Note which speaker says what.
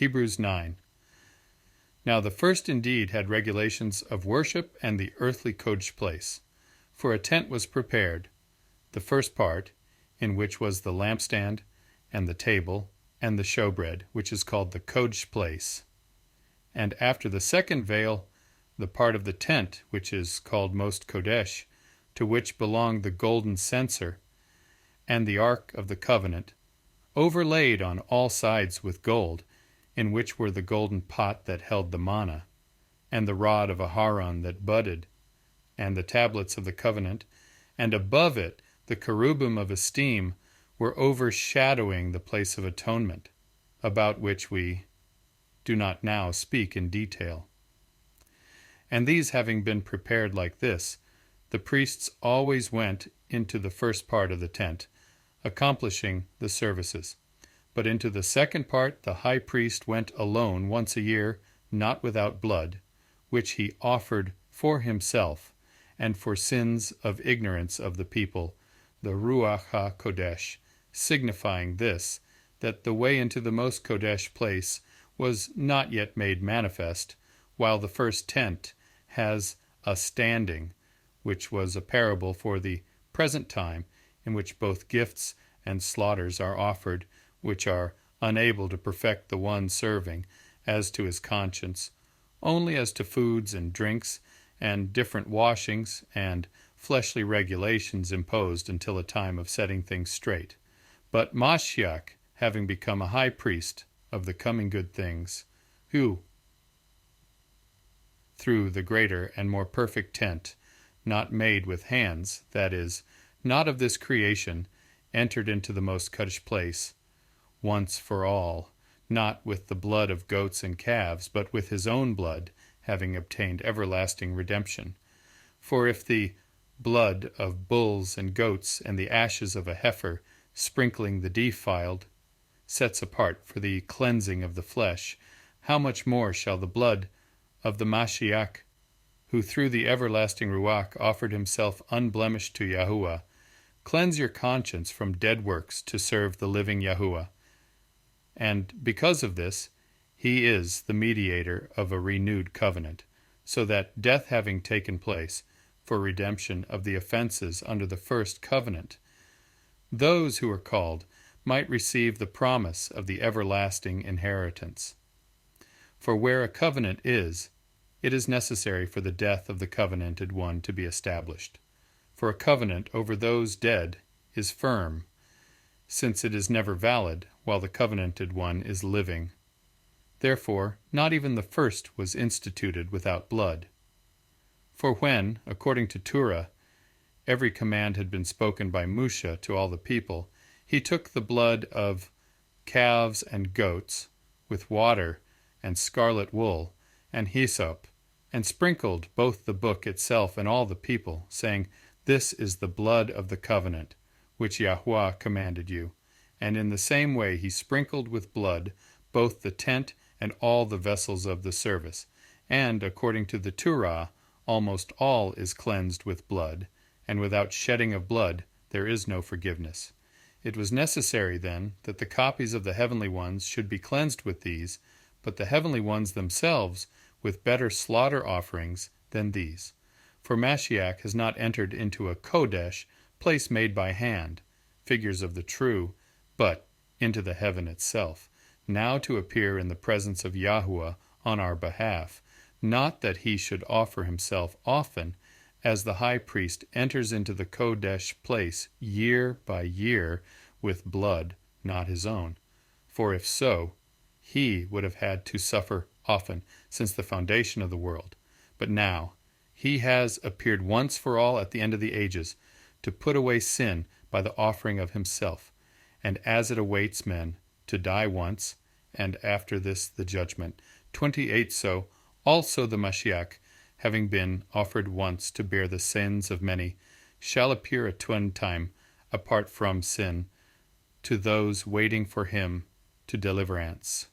Speaker 1: Hebrews 9. Now the first indeed had regulations of worship and the earthly kodesh place. For a tent was prepared, the first part, in which was the lampstand, and the table, and the showbread, which is called the kodesh place. And after the second veil, the part of the tent, which is called most kodesh, to which belonged the golden censer, and the ark of the covenant, overlaid on all sides with gold, in which were the golden pot that held the manna, and the rod of Aharon that budded, and the tablets of the covenant, and above it the cherubim of esteem were overshadowing the place of atonement, about which we do not now speak in detail. And these having been prepared like this, the priests always went into the first part of the tent, accomplishing the services. But into the second part the high priest went alone once a year, not without blood, which he offered for himself, and for sins of ignorance of the people, the Ruach HaKodesh, signifying this, that the way into the most Kodesh place was not yet made manifest, while the first tent has a standing, which was a parable for the present time, in which both gifts and slaughters are offered, which are unable to perfect the one serving as to his conscience, only as to foods and drinks, and different washings and fleshly regulations imposed until a time of setting things straight. But Mashiach, having become a high priest of the coming good things, who, through the greater and more perfect tent, not made with hands, that is, not of this creation, entered into the most Kodesh place, once for all, not with the blood of goats and calves, but with his own blood, having obtained everlasting redemption. For if the blood of bulls and goats and the ashes of a heifer, sprinkling the defiled, sets apart for the cleansing of the flesh, how much more shall the blood of the Mashiach, who through the everlasting Ruach offered himself unblemished to Yahuwah, cleanse your conscience from dead works to serve the living Yahuwah. And because of this, he is the mediator of a renewed covenant, so that death having taken place for redemption of the offenses under the first covenant, those who are called might receive the promise of the everlasting inheritance. For where a covenant is, it is necessary for the death of the covenanted one to be established. For a covenant over those dead is firm, since it is never valid while the covenanted one is living. Therefore, not even the first was instituted without blood. For when, according to Torah, every command had been spoken by Moshe to all the people, he took the blood of calves and goats, with water and scarlet wool and hyssop, and sprinkled both the book itself and all the people, saying, "This is the blood of the covenant, which Yahuwah commanded you." And in the same way he sprinkled with blood both the tent and all the vessels of the service. And, according to the Torah, almost all is cleansed with blood, and without shedding of blood there is no forgiveness. It was necessary, then, that the copies of the heavenly ones should be cleansed with these, but the heavenly ones themselves with better slaughter offerings than these. For Mashiach has not entered into a Kodesh, place made by hand, figures of the true, but into the heaven itself, now to appear in the presence of Yahuwah on our behalf, not that he should offer himself often, as the high priest enters into the Kodesh place year by year with blood not his own. For if so, he would have had to suffer often since the foundation of the world. But now he has appeared once for all at the end of the ages, to put away sin by the offering of himself, and as it awaits men to die once, and after this the judgment, 28 so, also the Mashiach, having been offered once to bear the sins of many, shall appear at one time, apart from sin, to those waiting for him to deliverance.